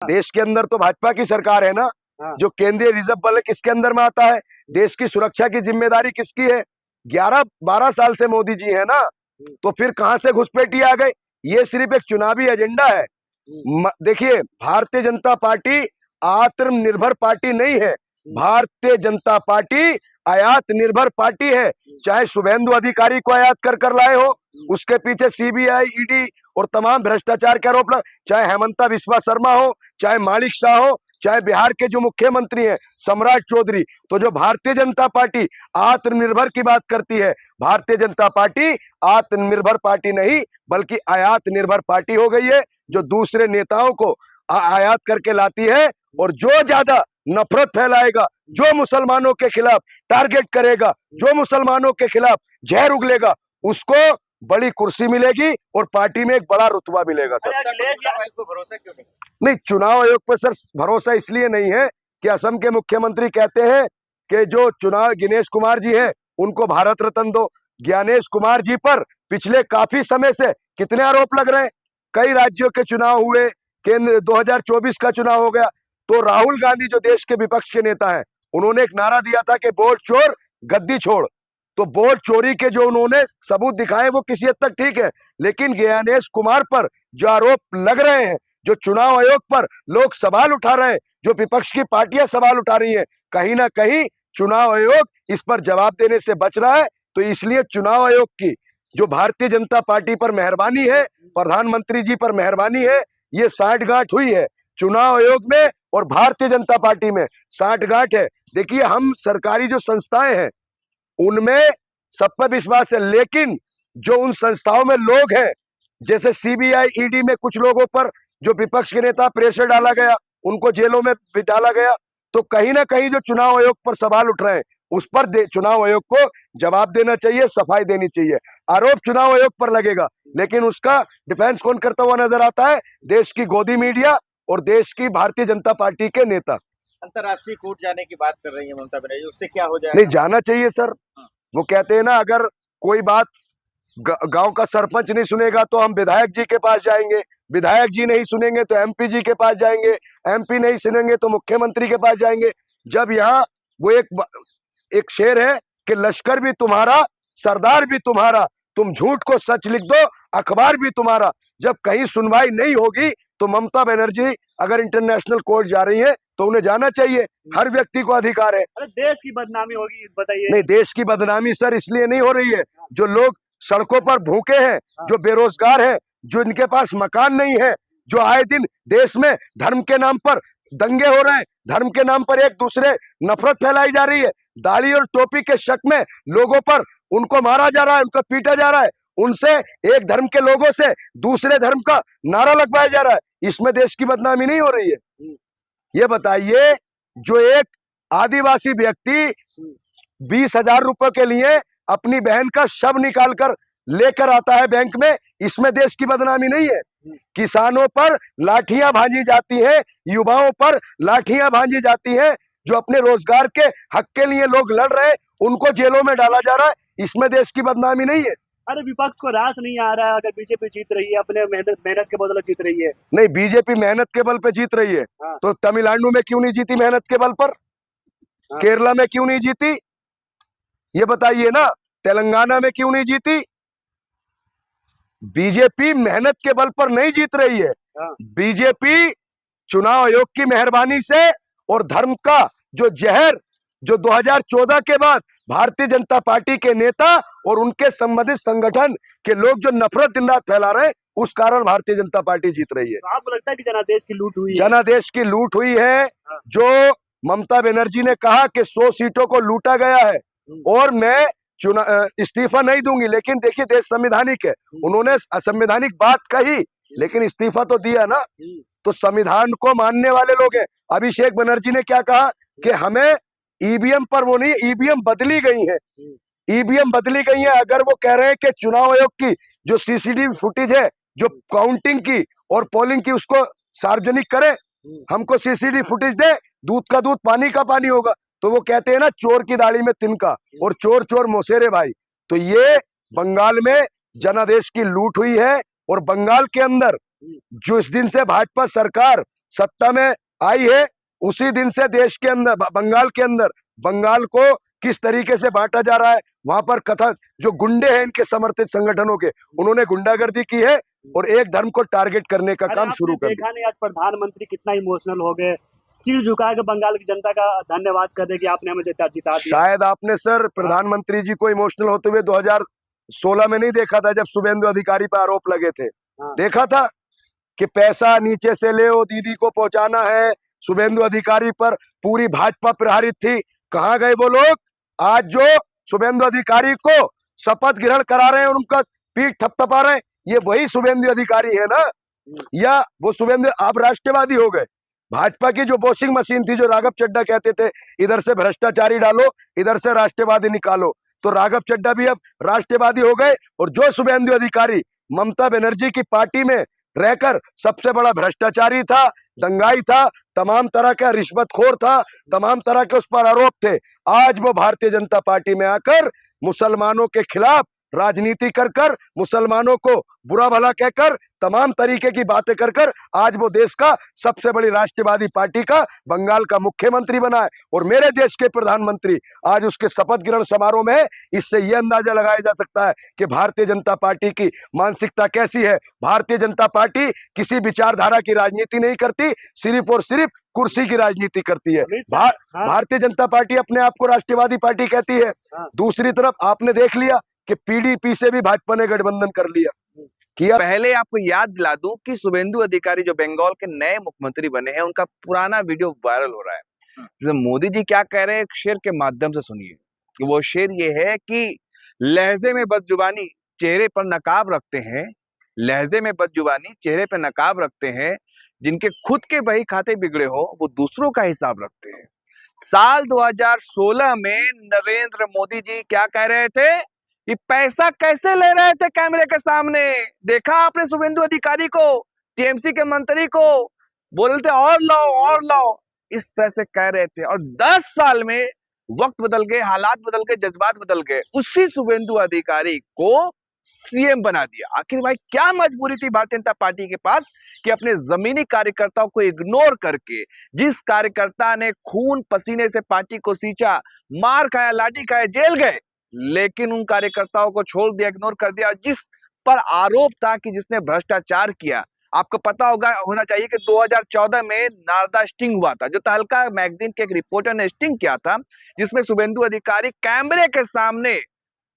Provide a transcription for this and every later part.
देश के अंदर तो भाजपा की सरकार है ना। जो केंद्रीय रिजर्व बल है किसके अंदर में आता है? देश की सुरक्षा की जिम्मेदारी किसकी है? 11-12 साल से मोदी जी है ना, तो फिर कहां से घुसपैठी आ गए? ये सिर्फ एक चुनावी एजेंडा है। देखिए, भारतीय जनता पार्टी आत्मनिर्भर पार्टी नहीं है, भारतीय जनता पार्टी आयात निर्भर पार्टी है। चाहे शुभेंदु अधिकारी को आयात कर लाए हो, उसके पीछे सीबीआई, ईडी और तमाम भ्रष्टाचार के आरोप, चाहे हेमंता बिस्वा शर्मा हो, चाहे माणिक शाह हो, चाहे बिहार के जो मुख्यमंत्री हैं सम्राट चौधरी। तो जो भारतीय जनता पार्टी आत्मनिर्भर की बात करती है, भारतीय जनता पार्टी आत्मनिर्भर पार्टी नहीं बल्कि आयात निर्भर पार्टी हो गई है, जो दूसरे नेताओं को आयात करके लाती है। और जो ज्यादा नफरत फैलाएगा, जो मुसलमानों के खिलाफ टारगेट करेगा, जो मुसलमानों के खिलाफ जहर उगलेगा, उसको बड़ी कुर्सी मिलेगी और पार्टी में एक बड़ा रुतबा मिलेगा। सर भरोसा क्यों नहीं? चुनाव आयोग पर सर भरोसा इसलिए नहीं है कि असम के मुख्यमंत्री कहते हैं कि जो चुनाव गणेश कुमार जी हैं उनको भारत रत्न दो। गणेश कुमार जी पर पिछले काफी समय से कितने आरोप लग रहे हैं? कई राज्यों के चुनाव हुए, केंद्र 2024 का चुनाव हो गया, तो राहुल गांधी जो देश के विपक्ष के नेता हैं, उन्होंने एक नारा दिया था कि वोट चोर गद्दी छोड़। तो वोट चोरी के जो उन्होंने सबूत दिखाए वो किसी हद तक ठीक है, लेकिन गणेश कुमार पर जो आरोप लग रहे हैं, जो चुनाव आयोग पर लोग सवाल उठा रहे हैं, जो विपक्ष की पार्टियां सवाल उठा रही हैं, कहीं ना कहीं चुनाव आयोग इस पर जवाब देने से बच रहा है। तो इसलिए चुनाव आयोग की जो भारतीय जनता पार्टी पर मेहरबानी है, प्रधानमंत्री जी पर मेहरबानी है, ये साठगांठ हुई है चुनाव आयोग में और भारतीय जनता पार्टी में साठगांठ है। देखिए, हम सरकारी जो संस्थाएं हैं उनमें सब पर विश्वास है, लेकिन जो उन संस्थाओं में लोग हैं, जैसे सीबीआई, ईडी में कुछ लोगों पर जो विपक्ष के नेता प्रेशर डाला गया, उनको जेलों में भी डाला गया, तो कहीं ना कहीं जो चुनाव आयोग पर सवाल उठ रहे हैं उस पर चुनाव आयोग को जवाब देना चाहिए, सफाई देनी चाहिए। आरोप चुनाव आयोग पर लगेगा, लेकिन उसका डिफेंस कौन करता हुआ नजर आता है? देश की गोदी मीडिया और देश की भारतीय जनता पार्टी के नेता। अंतर्राष्ट्रीय कोर्ट जाने की बात कर रही है ममता बनर्जी, उससे क्या हो जाएगा? नहीं, जाना चाहिए सर। वो कहते हैं ना, अगर कोई बात गांव का सरपंच नहीं सुनेगा तो हम विधायक जी के पास जाएंगे, विधायक जी नहीं सुनेंगे तो एमपी जी के पास जाएंगे, एमपी नहीं सुनेंगे तो मुख्यमंत्री के पास जाएंगे। जब यहाँ वो एक शेर है कि लश्कर भी तुम्हारा, सरदार भी तुम्हारा, तुम झूठ को सच लिख दो, अखबार भी तुम्हारा। जब कहीं सुनवाई नहीं होगी तो ममता बनर्जी अगर इंटरनेशनल कोर्ट जा रही है तो उन्हें जाना चाहिए, हर व्यक्ति को अधिकार है। अरे देश की बदनामी होगी, बताइए। नहीं, देश की बदनामी सर इसलिए नहीं हो रही है, जो लोग सड़कों पर भूखे हैं, जो बेरोजगार हैं, जो इनके पास मकान नहीं है, जो आए दिन देश में धर्म के नाम पर दंगे हो रहे हैं, धर्म के नाम पर एक दूसरे नफरत फैलाई जा रही है, दाढ़ी और टोपी के शक में लोगों पर उनको मारा जा रहा है, उनको पीटा जा रहा है, उनसे एक धर्म के लोगों से दूसरे धर्म का नारा लगवाया जा रहा है। इसमें देश की बदनामी नहीं हो रही है? ये बताइए, जो एक आदिवासी व्यक्ति 20,000 रुपए के लिए अपनी बहन का शव निकालकर लेकर आता है बैंक में, इसमें देश की बदनामी नहीं है? किसानों पर लाठियां भांजी जाती हैं, युवाओं पर लाठियां भांजी जाती हैं, जो अपने रोजगार के हक के लिए लोग लड़ रहे हैं उनको जेलों में डाला जा रहा है, इसमें देश की बदनामी नहीं है? अरे विपक्ष को रास नहीं आ रहा है, अगर बीजेपी जीत रही है, अपने मेहनत के बदौलत जीत रही है। नहीं, बीजेपी मेहनत के बल पे जीत रही है। तो तमिलनाडु में क्यों नहीं जीती मेहनत के बल पर? केरला में क्यों नहीं जीती? ये बताइए ना, तेलंगाना में क्यों नहीं जीती? बीजेपी मेहनत के बल पर नहीं जीत रही है, बीजेपी चुनाव आयोग की मेहरबानी से और धर्म का जो जहर जो 2014 के बाद भारतीय जनता पार्टी के नेता और उनके संबंधित संगठन के लोग जो नफरत दिन रात फैला रहे हैं, उस कारण भारतीय जनता पार्टी जीत रही है। आपको लगता है कि जनादेश की लूट हुई है? जनादेश की लूट हुई है। जो ममता बनर्जी ने कहा कि 100 सीटों को लूटा गया है और मैं इस्तीफा नहीं दूंगी, लेकिन देखिए देश संवैधानिक है, उन्होंने असंवैधानिक बात कही लेकिन इस्तीफा तो दिया ना। तो संविधान को मानने वाले लोग हैं। अभिषेक बनर्जी ने क्या कहा कि हमें ईवीएम पर वो नहीं, ईवीएम बदली गई है, ईवीएम बदली गई है। अगर वो कह रहे हैं कि चुनाव आयोग की जो सीसीटीवी फुटेज है जो काउंटिंग की और पोलिंग की उसको सार्वजनिक करे, हमको सीसीटीवी फुटेज दे, दूध का दूध पानी का पानी होगा। तो वो कहते हैं ना, चोर की दाढ़ी में तिनका और चोर चोर मोसेरे भाई। तो ये बंगाल में जनादेश की लूट हुई है और बंगाल के अंदर जो इस दिन से भाजपा सरकार सत्ता में आई है, उसी दिन से देश के अंदर, बंगाल के अंदर, बंगाल को किस तरीके से बांटा जा रहा है, वहां पर कथा, जो गुंडे हैं इनके समर्थित संगठनों के, उन्होंने गुंडागर्दी की है और एक धर्म को टारगेट करने का काम शुरू कर दिया। देखा नहीं आज प्रधानमंत्री कितना इमोशनल हो गए, सिर झुका के बंगाल की जनता का धन्यवाद कर दे कि आपने हमें जिता दिया। शायद आपने सर प्रधानमंत्री जी को इमोशनल होते हुए 2016 में नहीं देखा था, जब शुभेंदु अधिकारी पर आरोप लगे थे। देखा था कि पैसा नीचे से ले ओ दीदी को पहुंचाना है, शुभेंदु अधिकारी पर पूरी भाजपा प्रहारित थी। कहां गए वो लोग? आज जो शुभेंदु अधिकारी को शपथ ग्रहण करा रहे हैं और उनका पीठ थपथपा रहे हैं, ये वही शुभेंदु अधिकारी है ना? या वो शुभेंदु आप राष्ट्रवादी हो गए? भाजपा की जो वॉशिंग मशीन थी, जो राघव चड्डा कहते थे इधर से भ्रष्टाचारी डालो, इधर से राष्ट्रवादी निकालो, तो राघव चड्डा भी अब राष्ट्रवादी हो गए। और जो शुभेंदु अधिकारी ममता बनर्जी की पार्टी में रहकर सबसे बड़ा भ्रष्टाचारी था, दंगाई था, तमाम तरह का रिश्वतखोर था, तमाम तरह के उस पर आरोप थे, आज वो भारतीय जनता पार्टी में आकर मुसलमानों के खिलाफ राजनीति कर कर, मुसलमानों को बुरा भला कहकर, तमाम तरीके की बातें कर कर आज वो देश का सबसे बड़ी राष्ट्रवादी पार्टी का बंगाल का मुख्यमंत्री बना है। और मेरे देश के प्रधानमंत्री आज उसके शपथ ग्रहण समारोह में है। इससे यह अंदाजा लगाया जा सकता है कि भारतीय जनता पार्टी की मानसिकता कैसी है। भारतीय जनता पार्टी किसी विचारधारा की राजनीति नहीं करती, सिर्फ और सिर्फ कुर्सी की राजनीति करती है। भारतीय जनता पार्टी अपने आप को राष्ट्रवादी पार्टी कहती है। दूसरी तरफ आपने देख लिया कि पीडीपी से भी भाजपा ने गठबंधन कर लिया किया। पहले आपको याद दिला दूं कि शुभेंदु अधिकारी जो बंगाल के नए मुख्यमंत्री बने हैं, उनका पुराना वीडियो वायरल हो रहा है। तो मोदी जी क्या कह रहे हैं, एक शेर के माध्यम से सुनिए कि वो शेर ये है कि लहजे में बदजुबानी चेहरे पर नकाब रखते हैं, लहजे में बदजुबानी चेहरे पर नकाब रखते हैं, जिनके खुद के बही खाते बिगड़े हो वो दूसरों का हिसाब रखते हैं। साल 2016 में नरेंद्र मोदी जी क्या कह रहे थे कि पैसा कैसे ले रहे थे कैमरे के सामने। देखा आपने शुभेंदु अधिकारी को, टीएमसी के मंत्री को, बोलते और लाओ और लाओ, इस तरह से कह रहे थे। और 10 साल में वक्त बदल गए, हालात बदल गए, जज्बात बदल गए, उसी शुभेंदु अधिकारी को सीएम बना दिया। आखिर भाई क्या मजबूरी थी भारतीय जनता पार्टी के पास कि अपने जमीनी कार्यकर्ताओं को इग्नोर करके, जिस कार्यकर्ता ने खून पसीने से पार्टी को सींचा, मार खाया, लाठी खाया, जेल गए, लेकिन उन कार्यकर्ताओं को छोड़ दिया, इग्नोर कर दिया, जिस पर आरोप था कि जिसने भ्रष्टाचार किया। आपको पता होगा, होना चाहिए कि 2014 में नारदा स्टिंग हुआ था, जो तहलका मैगजीन के एक रिपोर्टर ने स्टिंग किया था, जिसमें शुभेंदु अधिकारी कैमरे के सामने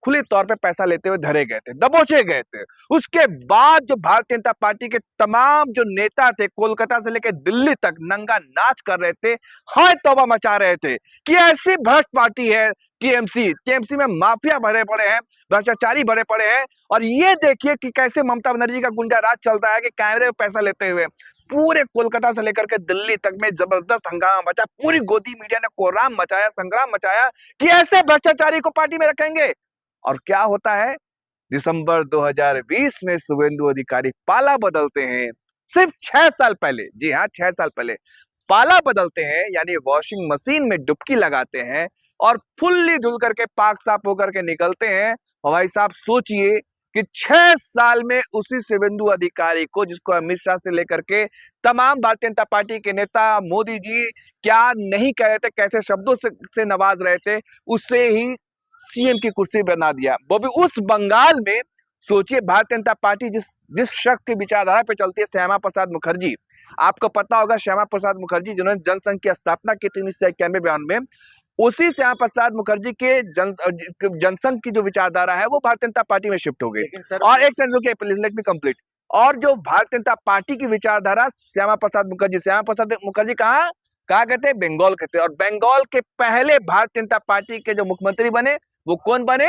खुले तौर पे पैसा लेते हुए धरे गए थे, दबोचे गए थे। उसके बाद जो भारतीय जनता पार्टी के तमाम जो नेता थे, कोलकाता से लेकर दिल्ली तक नंगा नाच कर रहे थे, हाय तौबा मचा रहे थे कि ऐसी भ्रष्ट पार्टी है टीएमसी में माफिया भरे पड़े हैं, भ्रष्टाचारी भरे पड़े हैं। और ये देखिए कि कैसे ममता बनर्जी का गुंडा राज चल रहा है कि कैमरे में पैसा लेते हुए पूरे कोलकाता से लेकर के दिल्ली तक में जबरदस्त हंगामा मचा। पूरी गोदी मीडिया ने कोहराम मचाया, संग्राम मचाया कि ऐसे भ्रष्टाचारी को पार्टी में रखेंगे। और क्या होता है, दिसंबर 2020 में शुभेंदु अधिकारी पाला बदलते हैं। सिर्फ 6 साल पहले, जी हाँ 6 साल पहले पाला बदलते हैं, यानी वॉशिंग मशीन में डुबकी लगाते हैं और फुल्ली धुल करके पाक साफ होकर के निकलते हैं। और भाई साहब सोचिए कि 6 साल में उसी शुभेंदु अधिकारी को, जिसको अमित शाह से लेकर के तमाम भारतीय जनता पार्टी के नेता, मोदी जी क्या नहीं कह रहे थे, कैसे शब्दों से नवाज रहे थे, उससे ही सीएम की कुर्सी बना दिया, वो भी उस बंगाल में। सोचिए भारतीय जनता पार्टी जिस शख्स की विचारधारा पे चलती है, श्यामा प्रसाद मुखर्जी, आपको पता होगा श्यामा प्रसाद मुखर्जी जिन्होंने जनसंघ की स्थापना की थी 1991 में, उसी श्यामा प्रसाद मुखर्जी के जनसंघ की जो विचारधारा है वो भारतीय जनता पार्टी में शिफ्ट हो गई। और एक सेकंड रुकिए, प्लीज लेट मी कंप्लीट। और जो भारतीय जनता पार्टी की विचारधारा श्यामा प्रसाद मुखर्जी कहा कहते हैं, बंगाल कहते हैं। और बंगाल के पहले भारतीय जनता पार्टी के जो मुख्यमंत्री बने वो कौन बने?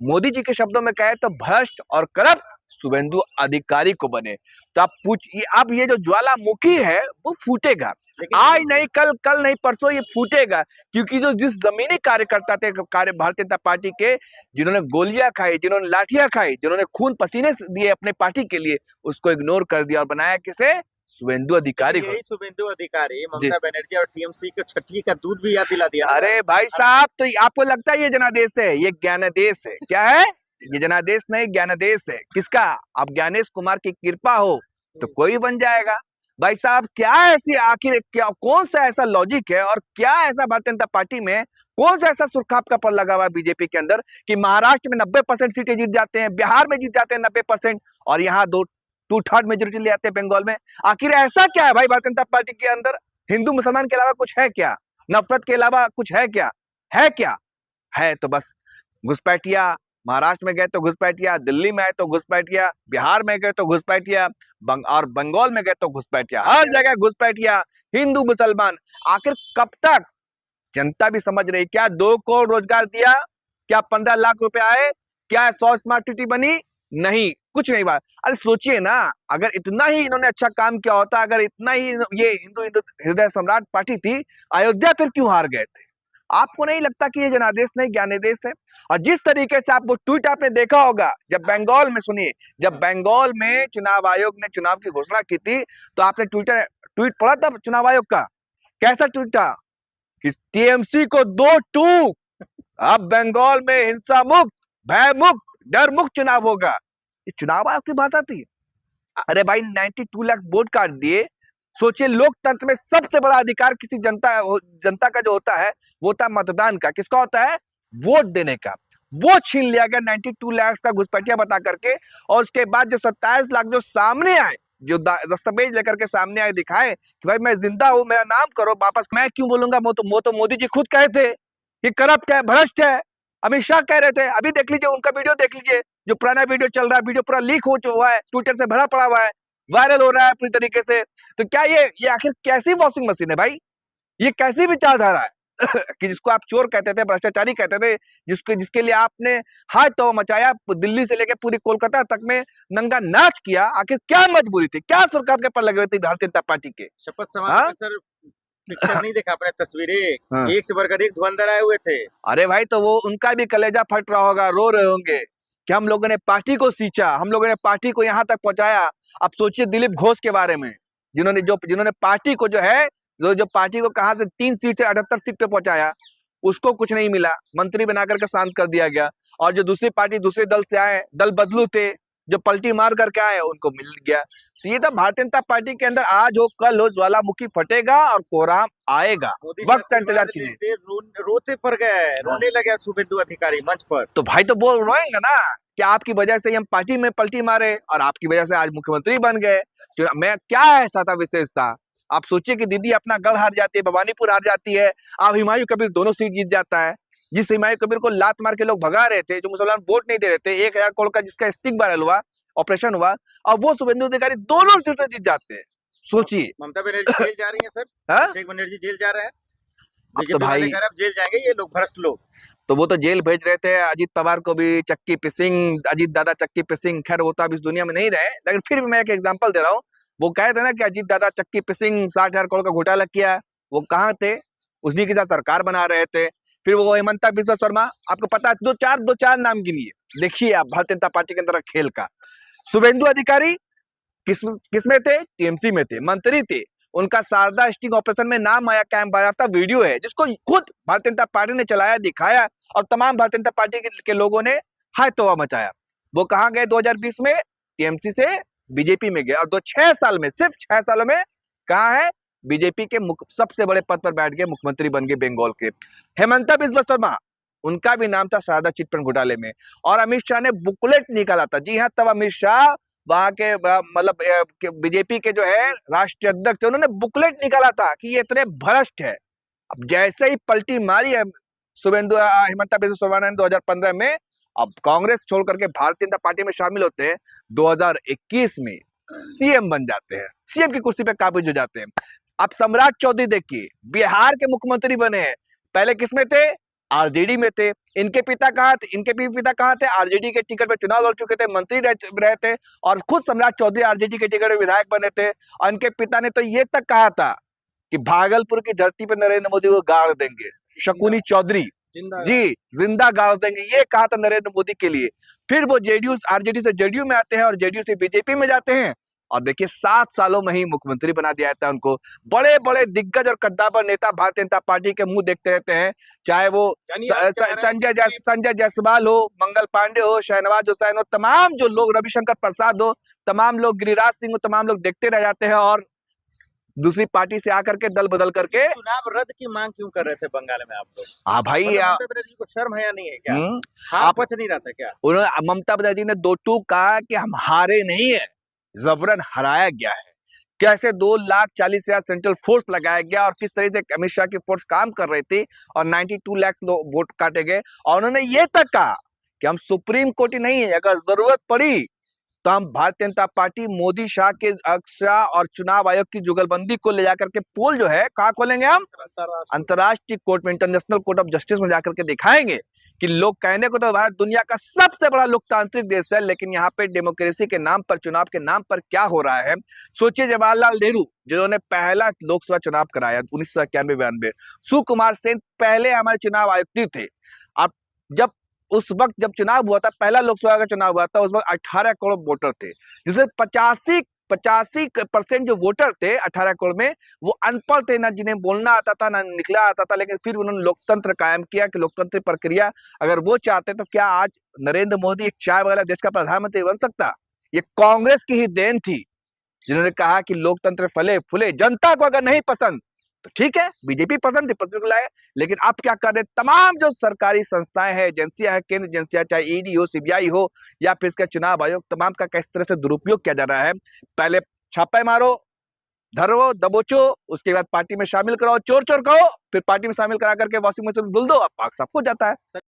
मोदी जी के शब्दों में कहे तो भ्रष्ट और करप्ट शुभेंदु अधिकारी को बने। तो आप पूछिए, अब ये जो ज्वालामुखी है वो फूटेगा, आज नहीं कल नहीं परसों ये फूटेगा, क्योंकि जो जिस जमीनी कार्यकर्ता थे भारतीय जनता पार्टी के, जिन्होंने गोलियां खाई, जिन्होंने लाठियां खाई, जिन्होंने खून पसीने दिए अपने पार्टी के लिए, उसको इग्नोर कर दिया और बनाया किसे? शुभेंदु अधिकारी को। शुभेंदु अधिकारी ममता बनर्जी और टीएमसी को छठी का दूध भी याद दिला दिया। अरे भाई साहब, तो आपको लगता है ये जनादेश है? ये ज्ञानादेश है। क्या है ये? जनादेश नहीं, ज्ञानादेश है। किसका? अब ज्ञानेश कुमार की कृपा हो तो कोई बन जाएगा। भाई साहब क्या ऐसी आखिर क्या कौन सा ऐसा लॉजिक है और क्या ऐसा भारतीय जनता पार्टी में कौन सा ऐसा सुरखाप का पर लगा हुआ है बीजेपी के अंदर कि महाराष्ट्र में 90% सीटें जीत जाते हैं, बिहार में जीत जाते हैं 90% और यहाँ 2/3 मेजोरिटी ले आते हैं बंगाल में। आखिर ऐसा क्या है भाई भारतीय जनता पार्टी के अंदर? हिंदू मुसलमान के अलावा कुछ है क्या? नफरत के अलावा कुछ है क्या? है क्या? है तो बस घुसपैठिया। महाराष्ट्र में गए तो घुसपैठिया, दिल्ली में आए तो घुसपैठिया, बिहार में गए तो घुसपैठिया, और बंगाल में गए तो घुसपैठिया, हर जगह घुसपैठिया। हिंदू मुसलमान आखिर कब तक? जनता भी समझ रही। क्या 2 करोड़ रोजगार दिया? क्या 15 लाख रुपए आए? क्या 100 स्मार्ट सिटी बनी? नहीं, कुछ नहीं हुआ। अरे सोचिए ना, अगर इतना ही इन्होंने अच्छा काम किया होता, अगर इतना ही ये हिंदू हृदय सम्राट पार्टी थी, अयोध्या फिर क्यों हार गए थे? आपको नहीं लगता कि ये जनादेश नहीं ज्ञानादेश है? और जिस तरीके से आप वो ट्वीट आपने देखा होगा, जब बंगाल में सुनिए, जब बंगाल में चुनाव आयोग ने चुनाव की घोषणा की थी तो आपने ट्वीट पढ़ा था चुनाव आयोग का? कैसा ट्वीट था कि टीएमसी को 2 टूक, अब बंगाल में हिंसा मुक्त, भय मुक्त, डर मुक्त चुनाव होगा। ये चुनाव आयोग की भाषा थी। अरे भाई 92 लाख वोट काट दिए। सोचिए, लोकतंत्र में सबसे बड़ा अधिकार किसी जनता का जो होता है वो होता है मतदान का। किसका होता है? वोट देने का। वो छीन लिया गया 92 लाख का घुसपैठिया बता करके। और उसके बाद जो 27 लाख जो सामने आए, जो दस्तावेज लेकर के सामने आए, दिखाए कि भाई मैं जिंदा हूं, मेरा नाम करो वापस। मैं क्यों बोलूंगा? वो तो मोदी जी खुद कहे थे कि करप्ट है, भ्रष्ट है। अमित शाह कह रहे थे। अभी देख लीजिए, उनका वीडियो देख लीजिए, जो पुराना वीडियो चल रहा है, वीडियो पूरा लीक हो चुका है, ट्विटर से भरा पड़ा हुआ है, वायरल हो रहा है पूरी तरीके से। तो क्या ये आखिर कैसी वॉशिंग मशीन है भाई? ये कैसी विचारधारा है कि जिसको आप चोर कहते थे, भ्रष्टाचारी कहते थे, जिसके लिए आपने हाथ तो मचाया, दिल्ली से लेकर पूरी कोलकाता तक में नंगा नाच किया। आखिर क्या मजबूरी थी? क्या सरकार के पर लगे हुए थे भारतीय जनता पार्टी के? शपथ समारोह में सर पिक्चर नहीं देखा आपने? तस्वीरें एक से बढ़कर एक धुरंधर आए हुए थे। अरे भाई, तो वो उनका भी कलेजा फट रहा होगा, रो रहे होंगे कि हम लोगों ने पार्टी को सींचा, हम लोगों ने पार्टी को यहाँ तक पहुंचाया। अब सोचिए दिलीप घोष के बारे में, जिन्होंने पार्टी को जो है, जो पार्टी को कहां से 3 सीट से 78 सीट पे पहुंचाया, उसको कुछ नहीं मिला, मंत्री बना करके शांत कर दिया गया। और जो दूसरी पार्टी दूसरे दल से आए, दल बदलू थे, जो पलटी मार करके आए, उनको मिल गया। तो ये तो भारतीय जनता पार्टी के अंदर आज हो कल हो ज्वालामुखी फटेगा और कोहराम आएगा। वक्त का इंतजार कीजिए। रोते पड़ गए, रोने लगे शुभेंदु अधिकारी मंच पर। तो भाई तो बोल रोएंगे ना कि आपकी वजह से हम पार्टी में पलटी मारे और आपकी वजह से आज मुख्यमंत्री बन गए। मैं क्या ऐसा था विशेषता? आप सोचिए कि दीदी अपना गढ़ हार जाती है, भवानीपुर हार जाती है, आप हुमायूं कबीर दोनों सीट जीत जाता है। जिस हुमायूं कबीर को लात मार के लोग भगा रहे थे, जो मुसलमान वोट नहीं दे रहे थे, 1000 करोड़ का जिसका स्टिंग वायरल हुआ, ऑपरेशन हुआ, और वो शुभेंदु अधिकारी दोनों सीटें जीत जाते हैं। सोचिए। ममता बनर्जी जेल जा रही है सर, अभिषेक बनर्जी जेल जा रहे हैं। तो भाई अब जेल जाएंगे ये लोग, भ्रष्ट लोग। तो वो तो जेल भेज रहे थे अजीत पवार को भी, चक्की पिसिंग, अजीत दादा चक्की पिसिंग। खैर वो तो अब इस दुनिया में नहीं रहे, लेकिन फिर भी मैं एक एग्जांपल दे रहा हूँ। वो कहे थे ना कि अजीत दादा चक्की पिसिंग 60,000 करोड़ का घोटाला किया, वो कहाँ थे? उन्हीं के साथ सरकार बना रहे थे। फिर वो हेमंता बिस्वा शर्मा, आपको पता है, दो चार नाम गिनिए, देखिए आप भारतीय जनता पार्टी के अंदर खेल का। शुभेंदु अधिकारी किस में थे? टीएमसी में थे, मंत्री थे। उनका शारदा स्टिंग ऑपरेशन में नाम आया, कैंप बाजाफ्ता वीडियो है, जिसको खुद भारतीय जनता पार्टी ने चलाया, दिखाया, और तमाम भारतीय जनता पार्टी के लोगों ने हाय तौबा मचाया। वो कहाँ गए 2020 में? टीएमसी से बीजेपी में गए, और 6 साल में, सिर्फ 6 सालों में कहाँ है? बीजेपी के सबसे बड़े पद पर बैठ गए, मुख्यमंत्री बन गए बंगाल के। हेमंता बिस्वा शर्मा, उनका भी नाम था शारदा चिटफंड घोटाले में, और अमित शाह ने बुकलेट निकाला था। जी हाँ, तब अमित शाह वहां के मतलब बीजेपी के जो है राष्ट्रीय अध्यक्ष, उन्होंने बुकलेट निकाला था कि ये इतने भ्रष्ट है। अब जैसे ही पलटी मारी है हेमंता बिस्वा शर्मा ने 2015 में, अब कांग्रेस छोड़ करके भारतीय जनता पार्टी में शामिल होते हैं, 2021 में सीएम बन जाते हैं, सीएम की कुर्सी पे काबिज हो जाते हैं। अब सम्राट चौधरी देखिए, बिहार के मुख्यमंत्री बने हैं। पहले किसमें थे? आरजेडी में थे। इनके पिता कहाँ थे? इनके भी पिता कहाँ थे? आरजेडी के टिकट पे चुनाव लड़ चुके थे, मंत्री रहे थे, और खुद सम्राट चौधरी आरजेडी के टिकट पे विधायक बने थे। और इनके पिता ने तो ये तक कहा था कि भागलपुर की धरती पे नरेंद्र मोदी को गाड़ देंगे। शकुनी चौधरी जी, जिंदा गाड़ देंगे, ये कहा था नरेंद्र मोदी के लिए। फिर वो आरजेडी से जेडीयू में आते हैं, और जेडीयू से बीजेपी में जाते हैं, और देखिए 7 सालों में ही मुख्यमंत्री बना दिया था उनको। बड़े बड़े दिग्गज और कद्दावर नेता भारतीय जनता पार्टी के मुंह देखते रहते हैं, चाहे वो संजय जायसवाल हो, मंगल पांडे हो, शहनवाज हुसैन हो, तमाम जो लोग, रविशंकर प्रसाद हो, तमाम लोग, गिरिराज सिंह हो, तमाम लोग देखते रह जाते हैं। और दूसरी पार्टी से आकर के दल बदल करके। चुनाव रद्द की मांग क्यों कर रहे थे बंगाल में आप लोग? हाँ भाई, ममता बनर्जी को शर्म है या नहीं है क्या? आप पच नहीं रहा था क्या? उन्होंने ममता बनर्जी ने दो टूक कहा कि हम हारे नहीं है, जबरन हराया गया है। कैसे 2,40,000 सेंट्रल फोर्स लगाया गया और किस तरह से अमित शाह की फोर्स काम कर रही थी और 92 लाख वोट काटे गए। और उन्होंने ये तक कहा कि हम सुप्रीम कोर्ट ही नहीं है, अगर जरूरत पड़ी तो हम भारतीय जनता पार्टी मोदी शाह के अक्सा और चुनाव आयोग की जुगलबंदी को ले जाकर के पोल जो है कहाँ खोलेंगे, हम अंतर्राष्ट्रीय कोर्ट में, इंटरनेशनल कोर्ट ऑफ जस्टिस में जाकर के दिखाएंगे कि लोग कहने को तो भारत दुनिया का सबसे बड़ा लोकतांत्रिक देश है, लेकिन यहाँ पे डेमोक्रेसी के नाम पर, चुनाव के नाम पर क्या हो रहा है। सोचिए, जवाहरलाल नेहरू जिन्होंने पहला लोकसभा चुनाव कराया 1991-92, सुकुमार सेन पहले हमारे चुनाव आयुक्त थे। अब जब उस वक्त जब चुनाव हुआ था, पहला लोकसभा का चुनाव हुआ था, उस वक्त 18 करोड़ वोटर थे, जिसमें 85% जो वोटर थे 18 करोड़ में, वो अनपढ़ थे, ना जिन्हें बोलना आता था ना लिखना आता था। लेकिन फिर उन्होंने लोकतंत्र कायम किया कि लोकतंत्र प्रक्रिया अगर वो चाहते तो क्या आज नरेंद्र मोदी एक चाय वाला देश का प्रधानमंत्री बन सकता? ये कांग्रेस की ही देन थी, जिन्होंने कहा कि लोकतंत्र फले फूले, जनता को अगर नहीं पसंद तो ठीक है, बीजेपी पसंद है, लेकिन आप क्या कर रहे, तमाम जो सरकारी संस्थाएं हैं, एजेंसियां हैं, केंद्र एजेंसियां, चाहे ईडी हो, सीबीआई हो या फिर इसका चुनाव आयोग, तमाम का किस तरह से दुरुपयोग किया जा रहा है। पहले छापे मारो, धरो, दबोचो, उसके बाद पार्टी में शामिल कराओ, चोर चोर कहो, फिर पार्टी में शामिल करा करके वॉशिंग मशीन धुल दो, अब पाक साफ हो जाता है।